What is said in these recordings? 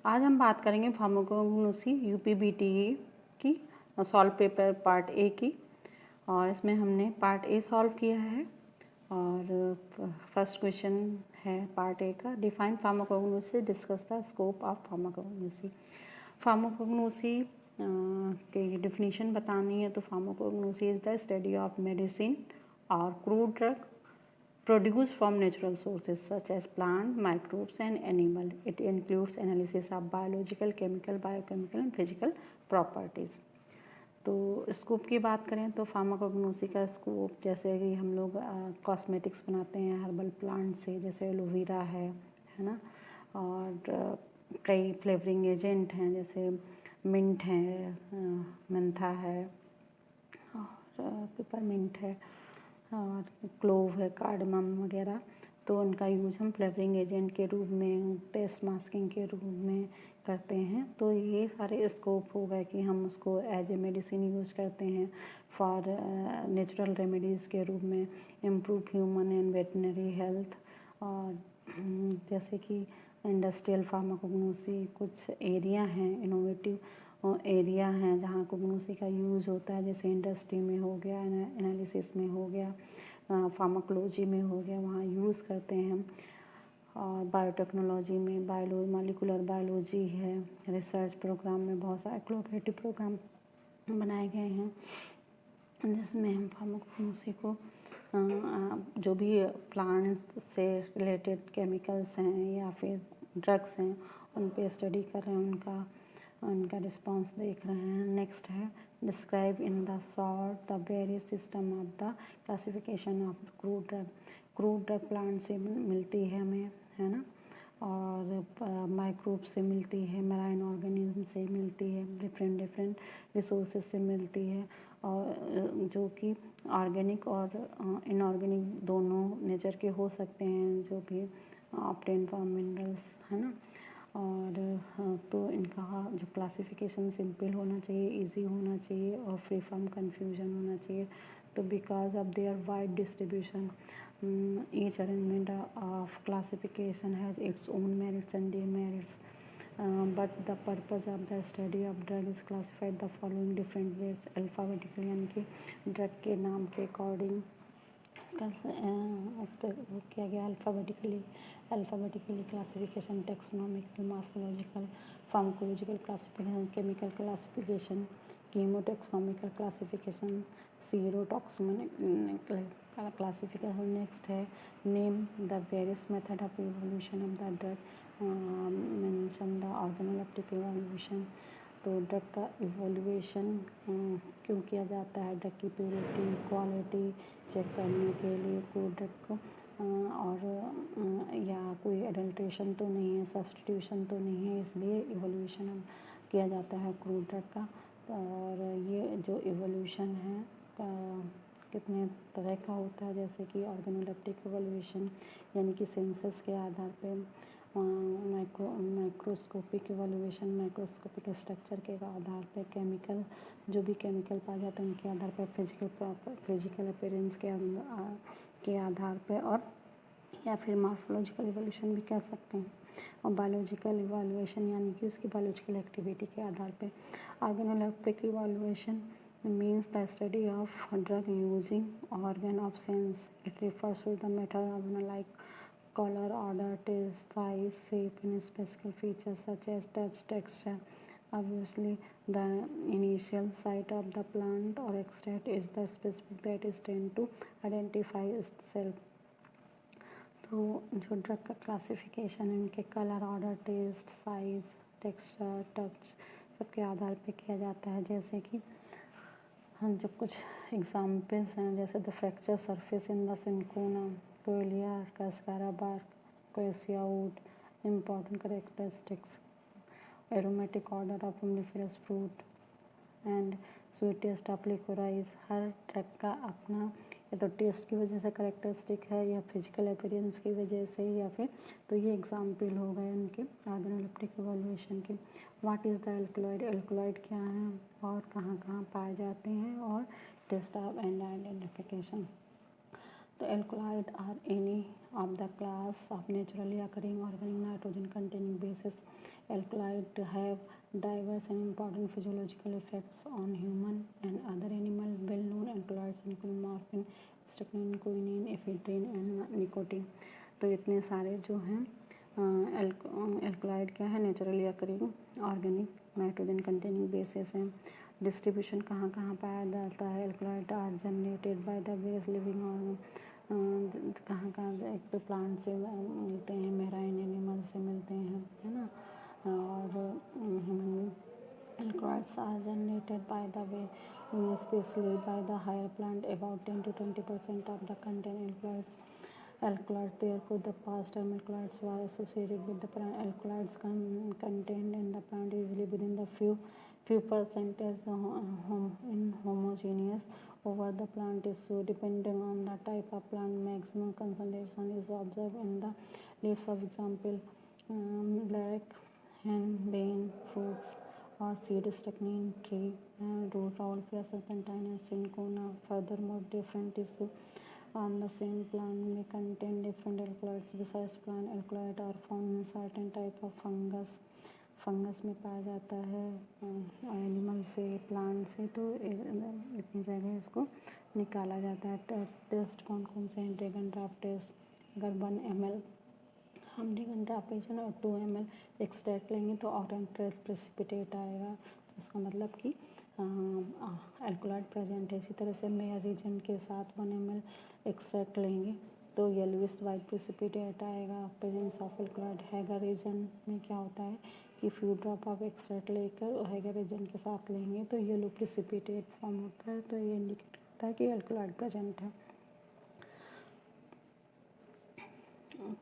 आज हम बात करेंगे फार्माकोग्नोसी यूपीबीटी की सॉल्व पेपर पार्ट ए की। और इसमें हमने पार्ट ए सॉल्व किया है और फर्स्ट क्वेश्चन है पार्ट ए का, define pharmacognosy, discuss the scope of pharmacognosy. Pharmacognosy के डिफिनीशन बतानी है तो pharmacognosy is the study of medicine और crude drug produced from natural sources such as plant, microbes and animal. It includes analysis of biological, chemical, biochemical and physical properties. तो scope की बात करें तो फार्माकोग्नोसी का स्कोप जैसे कि हम लोग कॉस्मेटिक्स बनाते हैं हर्बल प्लांट से, जैसे एलोवेरा है ना, और कई फ्लेवरिंग एजेंट हैं जैसे मिंट है, मेंथा है और पेपरमिंट है और क्लोव है, कार्डमम वगैरह। तो उनका यूज़ हम फ्लेवरिंग एजेंट के रूप में, टेस्ट मास्किंग के रूप में करते हैं। तो ये सारे स्कोप हो गए कि हम उसको एज ए मेडिसिन यूज़ करते हैं, फॉर नेचुरल रेमेडीज़ के रूप में, improve human and veterinary health. और जैसे कि इंडस्ट्रियल फार्माकोग्नोसी कुछ एरिया हैं, इनोवेटिव एरिया हैं जहाँ कोग्नोसी का यूज़ होता है, जैसे इंडस्ट्री में हो गया, एनालिसिस में हो गया, फार्माकोलॉजी में हो गया, वहाँ यूज़ करते हैं हम। और बायोटेक्नोलॉजी में मॉलिक्यूलर बायोलॉजी है, रिसर्च प्रोग्राम में बहुत सारे कोलैबोरेटिव प्रोग्राम बनाए गए हैं जिसमें हम फार्माकोग्नोसी को जो भी प्लांट्स से रिलेटेड केमिकल्स हैं या फिर ड्रग्स हैं उन पे स्टडी कर रहे हैं, उनका रिस्पांस देख रहे हैं। नेक्स्ट है describe in the short the various system of the classification of crude drug. Crude drug plant से मिलती है हमें, है ना, और माइक्रोब से मिलती है, मैराइन ऑर्गेनिज्म से मिलती है, डिफरेंट रिसोर्सेज से मिलती है, और जो कि ऑर्गेनिक और इनऑर्गेनिक दोनों नेचर के हो सकते हैं, जो भी ऑब्टेन फ्रॉम मिनरल्स, है ना। और तो इनका जो क्लासिफिकेशन सिंपल होना चाहिए, इजी होना चाहिए और फ्री फ्रॉम कंफ्यूजन होना चाहिए। तो because of their wide distribution each arrangement of classification has its own merits and demerits, but the purpose of the study of drug is classified the following different ways alphabetically, यानी कि drug के नाम के according इसका इस पर किया गया alphabetically classification, taxonomical, morphological, pharmacological classification, chemical classification, chemotaxonomical classification, serotaxonomical classification. Next है name the various method of evolution of the drug, mention the organoleptic evolution. तो ड्रग का इवोल्यूशन क्यों किया जाता है, ड्रग की प्योरिटी, क्वालिटी चेक करने के लिए कोई ड्रग को, और या कोई एडल्ट्रेशन तो नहीं है, सब्स्टिट्यूशन तो नहीं है, इसलिए इवोल्यूशन किया जाता है क्रूड ड्रग का। और ये जो इवोल्यूशन है कितने तरह का होता है, जैसे कि ऑर्गेनोलेप्टिक इवोल्यूशन यानी कि सेंसस के आधार पे, माइक्रोस्कोपिक इवोल्यूशन माइक्रोस्कोपिक स्ट्रक्चर के आधार पे, केमिकल जो भी केमिकल पाए जाते हैं उनके आधार पर, फिजिकल अपीयरेंस के आधार पे, और या फिर मॉर्फोलॉजिकल इवोल्यूशन भी कह सकते हैं, और बायोलॉजिकल इवोल्यूशन यानी कि उसकी बायोलॉजिकल एक्टिविटी के आधार पे। Organoleptic evolution means the study of drug using organ of sense. It refers to the method of like color, odor, taste, size, shape, and specific features such as touch, texture. Obviously, the initial site of the plant or extract is the specific that is tend to identify itself. तो जो drug का classification है उनके colour, order, test, size, texture, touch सबके आधार पे किया जाता है। जैसे कि हम जो कुछ एग्जाम्पल्स हैं, जैसे the fracture surface in the cinchona, quillaia, cascara bark, quassia wood, important characteristics, aromatic order of umbelliferous fruit and sweetest of liquorice. हर ड्रग का अपना या तो टेस्ट की वजह से करेक्टरिस्टिक है, या फिजिकल अपीयरेंस की वजह से, या फिर, तो ये एग्जाम्पल हो गए उनके ऑर्गेनोलेप्टिक इवोल्यूशन के। What is the alkaloid, alkaloid क्या है और कहाँ कहाँ पाए जाते हैं, और टेस्ट ऑफ एंड आइडेंटिफिकेशन। तो alkaloid are any of the class of naturally occurring organic nitrogen containing bases Alkaloids have diverse and important physiological effects on human and other animal. Well-known alkaloids include morphine, strychnine, quinine, ephedrine and nicotine. तो इतने सारे जो हैं alkaloid क्या है, naturally occurring organic nitrogen containing bases हैं। Distribution कहाँ कहाँ पाया जाता है, alkaloid are generated by the various living organ, कहाँ कहाँ, एक तो प्लांट से मिलते हैं, मेराइन एनिमल से मिलते हैं, है ना, और ह्यूमन में alkaloids are generated by the way, especially by the higher plant. About 10 to 20% of the contain alkaloids. Therefore, the past term alkaloids were associated with the plant. Alkaloids contained in the plant usually within the few percentage in homogeneous over the plant tissue. Depending on the type of plant, maximum concentration is observed in the leaves. Of example, black henbane fruits or seed strychnine tree root Rauwolfia serpentina cinchona. Furthermore, different tissue on the same plant may contain different alkaloids. Besides plant alkaloid are found in certain type of fungus में पाया जाता है, animal से, plant से, तो इतनी जगह इसको निकाला जाता है। टेस्ट कौन कौन से हैं, ड्रैगन ड्राफ्ट टेस्ट। अगर 1 ml हम ड्रैगन ड्राफ्ट लेंगे और 2 ml एक्सट्रैक्ट लेंगे तो ऑरेंज प्रेसिपिटेट आएगा, तो इसका मतलब कि एल्कलॉइड प्रेजेंट है। इसी तरह से मेयर रीजन के साथ 1 ml एक्सट्रैक्ट लेंगे तो येलोइश वाइट प्रेसिपिटेट आएगा, presence of alkaloid. Hager reagent में क्या होता है कि फ्यू ड्रॉप ऑफ एक्सट्रैक्ट लेकर हैगर रीजन के साथ लेंगे तो येलो प्रेसिपिटेट फॉर्म होता है, तो ये इंडिकेट करता है कि एल्कलॉइड प्रेजेंट है।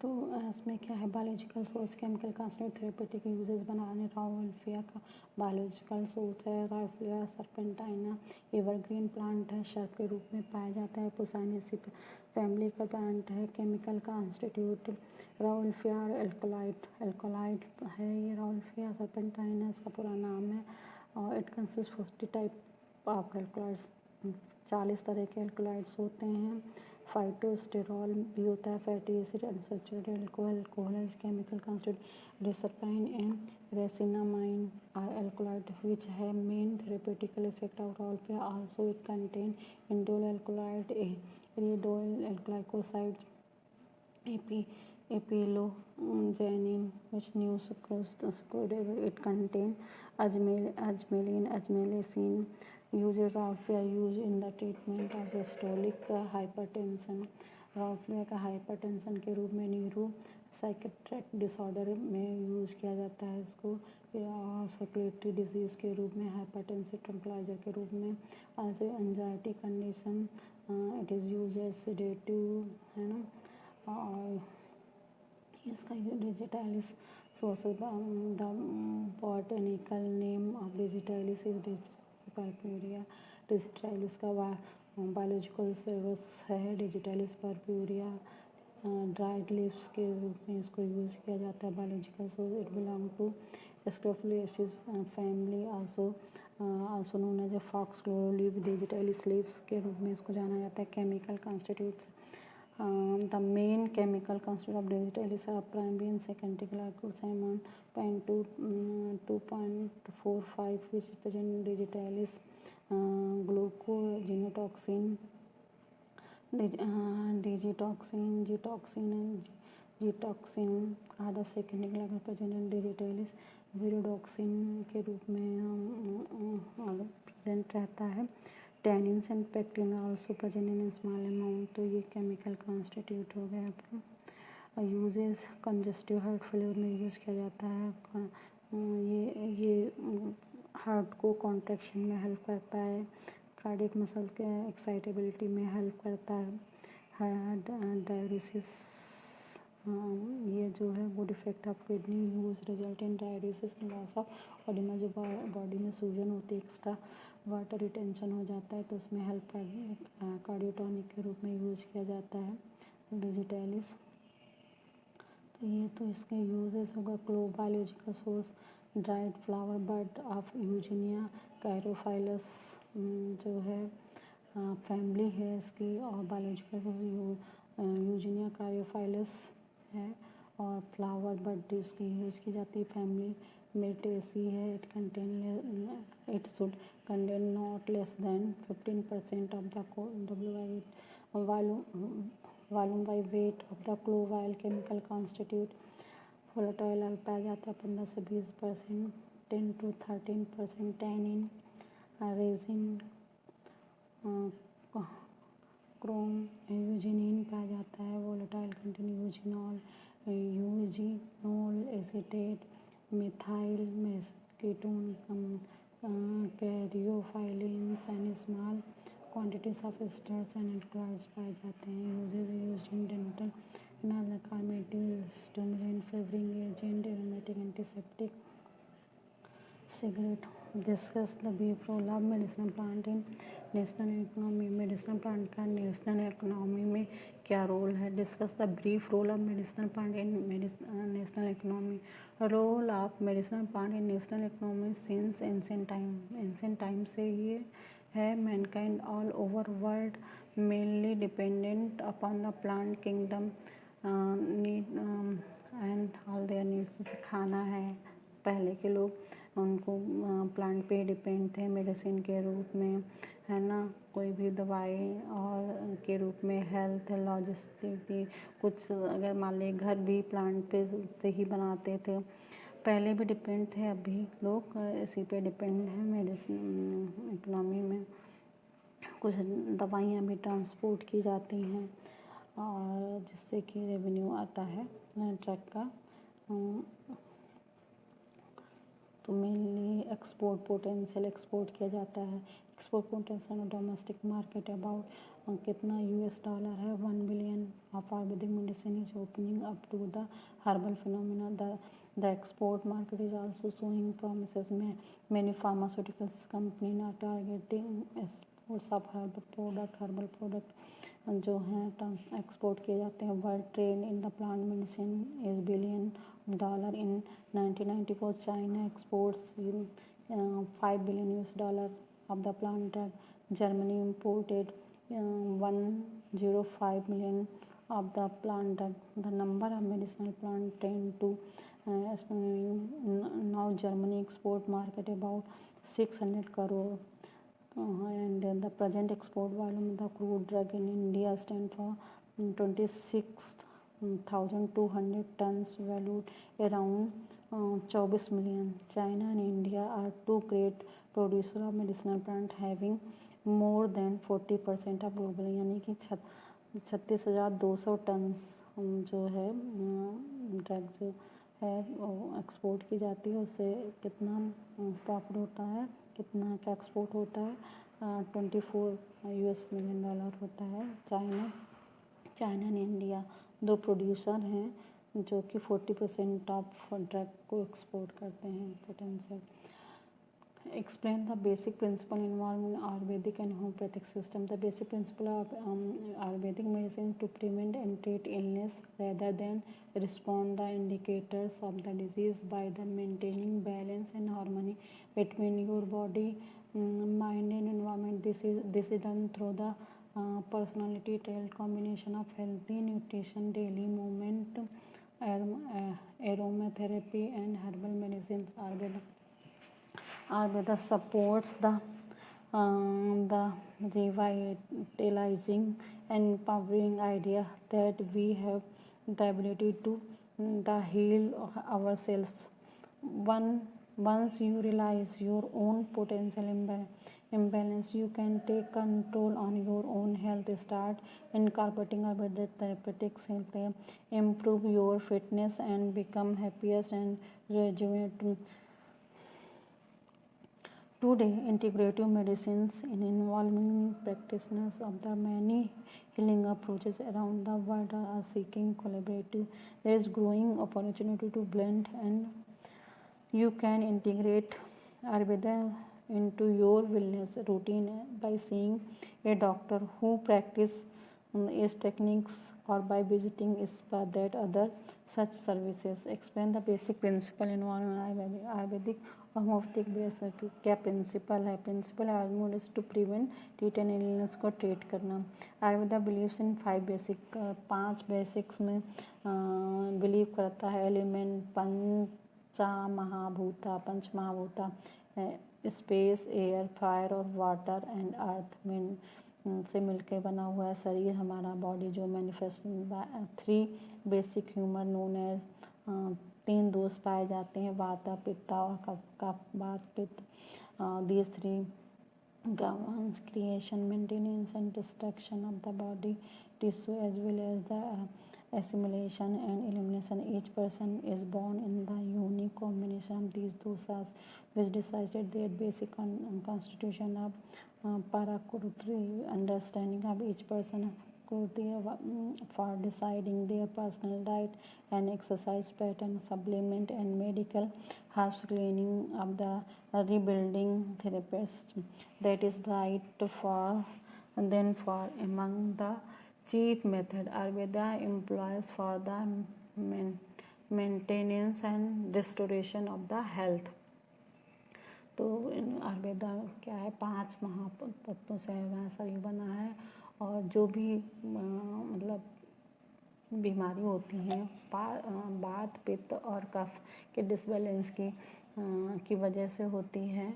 तो इसमें क्या है, biological source, chemical constitute therapeutic uses बनाने। राउवोल्फिया का बायोलॉजिकल सोर्स है। राउवोल्फिया सर्पेंटाइना एवरग्रीन प्लांट है, शर्प के रूप में पाया जाता है। पोसाइनेसी फैमिली का प्लांट है। केमिकल कॉन्स्टिट्यूट राउवोल्फिया एल्कलॉइड है ये राउवोल्फिया सर्पेंटाइना, इसका पूरा नाम है। और it consist 40 type of alkaloids, 40 तरह के एल्कलॉइड्स होते हैं। फाइटोस्टेरॉल भी होता है, fatty acid, unsaturated alcohol, chemical constitute reserpine and rescinnamine are alkaloid which है main therapeutical effect of rauwolfia. Also it contain indole alkaloid, aridol alkalycoside, apilogenin which new sucrose it contain ajmelin uses rauwolfia use in the treatment of systolic hypertension. Rauwolfia का hypertension के रूप में, neuro psychiatric disorder में use किया जाता है इसको, circulatory disease के रूप में, हाइपरटेंसिव ट्रंक्लाइजर के रूप में, also anxiety condition it is use as sedative, है ना। और इसका digitalis sources, the botanical name of digitalis is purpurea. Digitalis का बायोलॉजिकल सोर्स है डिजिटालिस परप्यूरिया। ड्राइड लीव्स के रूप में इसको यूज़ किया जाता है। Biological source, it belong to scrophulariaceae family, also known as a foxglove. Digitalis leaves के रूप में इसको जाना जाता है। Chemical constituents, the main chemical constituent of digitalis are primary and secondary glycosamine 2.45 which is present in digitalis, glucogenotoxin, G-toxin and G-toxin are the secondary glycosamine present in digitalis। विरोडॉक्सिन के रूप में प्रेजेंट रहता है। Tannins and pectin also present in small amount, तो ये chemical constitute हो गया आपका। यूजेस, कंजस्टिव हार्ट फेलियर में यूज़ किया जाता है। ये हार्ट को कॉन्ट्रैक्शन में हेल्प करता है। कार्डियक मसल के एक्साइटेबिलिटी में हेल्प करता है। डायलिसिस, ये जो है good effect of kidney use result in dialysis, loss of body में, जो बॉडी में सूजन होती है, एक्स्ट्रा वाटर रिटेंशन हो जाता है, तो उसमें हेल्प कर कार्डियोटॉनिक के रूप में यूज़ किया जाता है डिजिटालिस। तो ये तो इसके यूजेस होगा। Clove biological source, dried flower bud of eugenia caryophyllus, जो है फैमिली है इसकी, और बायोलॉजिकल यूजीनिया कैरोफाइलस है, और फ्लावर बड इसकी यूज़ की जाती है फैमिली। मेडिटेसी है, it should contain not less than 15% of the volume by weight of the clove oil chemical constitute. Volatile oil पाया जाता है 15 से 20%, 10 to 13% tannin, resin, chrome, eugenin पाया जाता है। Volatile contain eugenol, eugenol acetate, methyl मेस्केटोन, caryophyllenes and small quantities of esters and alkaloids पाए जाते हैं। Used in dental and cosmetic, stimulant, flavouring agent, aromatic, antiseptic. Cigarette. Discuss the brief role of medicinal plant in national economy. Medicinal plant का national economy में क्या role है? Discuss the brief role of medicinal plant in national economy. Role of medicinal plant in national economy since ancient time. Ancient time से ये है। Mankind all over world mainly dependent upon the plant kingdom need and all their needs. खाना है, पहले के लोग उनको plant पे डिपेंड थे मेडिसिन के रूप में, है ना। कोई भी दवाई और के रूप में, हेल्थ, लॉजिस्टिक, कुछ अगर मान ली घर भी प्लांट पे से ही बनाते थे। पहले भी डिपेंड थे, अभी लोग इसी पे डिपेंड हैं मेडिसिन इकोनॉमी में। कुछ दवाइयाँ भी ट्रांसपोर्ट की जाती हैं और जिससे कि रेवेन्यू आता है ट्रक का। तो मेनली एक्सपोर्ट पोटेंशियल एक्सपोर्ट किया जाता है। Export potential domestic market about कितना $, है 1 billion of Ayurvedic medicine is opening up to the herbal phenomena. The export market is also showing promises में many pharmaceuticals company are targeting exports of herbal product जो हैं export किए जाते हैं। World trade in the plant medicine is $1 billion in 1994. China exports $5 billion of the plant drug. Germany imported 105 million of the plant drug. The number of medicinal plant tend to now Germany export market about 600 crore. And the present export volume of the crude drug in India stand for 26,200 tons, valued around 24 million. China and India are two great producers of medicinal plant, having more than 40% of global, यानी कि 36,200 ton जो है drug जो है export की जाती है। उससे कितना प्रॉफिट होता है, कितना का एक्सपोर्ट होता है? $24 million होता है। चाइना एंड इंडिया दो प्रोड्यूसर हैं जो कि 40% ऑफ ड्रग को एक्सपोर्ट करते हैं potential. Explain the basic principle involved in Ayurvedic and homeopathic system. The basic principle of Ayurvedic medicine to prevent and treat illness rather than respond the indicators of the disease by the maintaining balance and harmony between your body, mind and environment. This is done through the personality trait combination of healthy nutrition, daily movement, aromatherapy and herbal medicines. Ayurveda supports the revitalizing and empowering idea that we have the ability to heal ourselves. Once you realize your own potential imbalance, you can take control on your own health. Start incorporating Ayurvedic therapeutics, improve your fitness and become happiest and rejuvenate. Today, integrative medicines in involving practitioners of the many healing approaches around the world are seeking collaborative. There is growing opportunity to blend, and you can integrate Ayurveda into your wellness routine by seeing a doctor who practices these techniques or by visiting spa that other such services. Explain the basic principle involved in Ayurvedic homeopathic base क्या principle है? Principle Ayurveda to prevent treat and illness को treat करना। Ayurveda believes in 5 basics में believe करता है। Element, महाभूता, पंच महाभूता, स्पेस, एयर, फायर और वाटर एंड अर्थ में से मिलकर बना हुआ है शरीर हमारा, बॉडी, जो manifest 3 basic humour known as 3 dosha पाए जाते हैं, वाता, पित्ता और कफ, वात, पित्त। these 3 governs creation, maintenance and destruction of the body tissue as well as the assimilation and elimination. Each person is born in the unique combination of these dosas which decided their basic constitution of Prakriti. Understanding of each person for deciding their personal diet and exercise pattern, supplement and medical herbs, cleaning of the rebuilding therapist. That is right for among the chief method Ayurveda employs for the maintenance and restoration of the health. तो आयुर्वेदा क्या है, 5 महातत्वों से हमारा शरीर बना है, और जो भी मतलब बीमारी होती हैं वात, पित्त और कफ के डिसबैलेंस की वजह से होती है,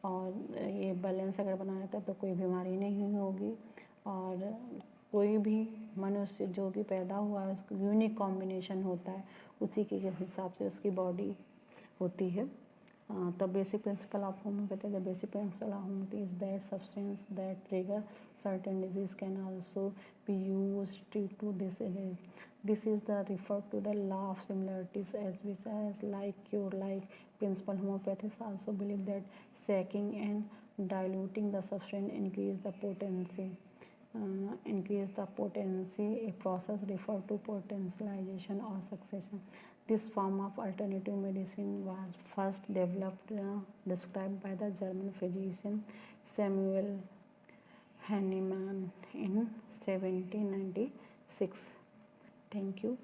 और ये बैलेंस अगर बना रहता है तो कोई बीमारी नहीं होगी, और कोई भी मनुष्य जो भी पैदा हुआ है उसका यूनिक कॉम्बिनेशन होता है, उसी के हिसाब से उसकी बॉडी होती है। The basic principle of homeopathy, the basic principle of homeopathy is that substance that trigger certain disease can also be used to this disease. This is the referred to the law of similarities as which as like cure like principle. Homeopathists also believe that shaking and diluting the substance increase the potency. A process referred to potentialization or succession. This form of alternative medicine was first described by the German physician Samuel Hahnemann in 1796. Thank you.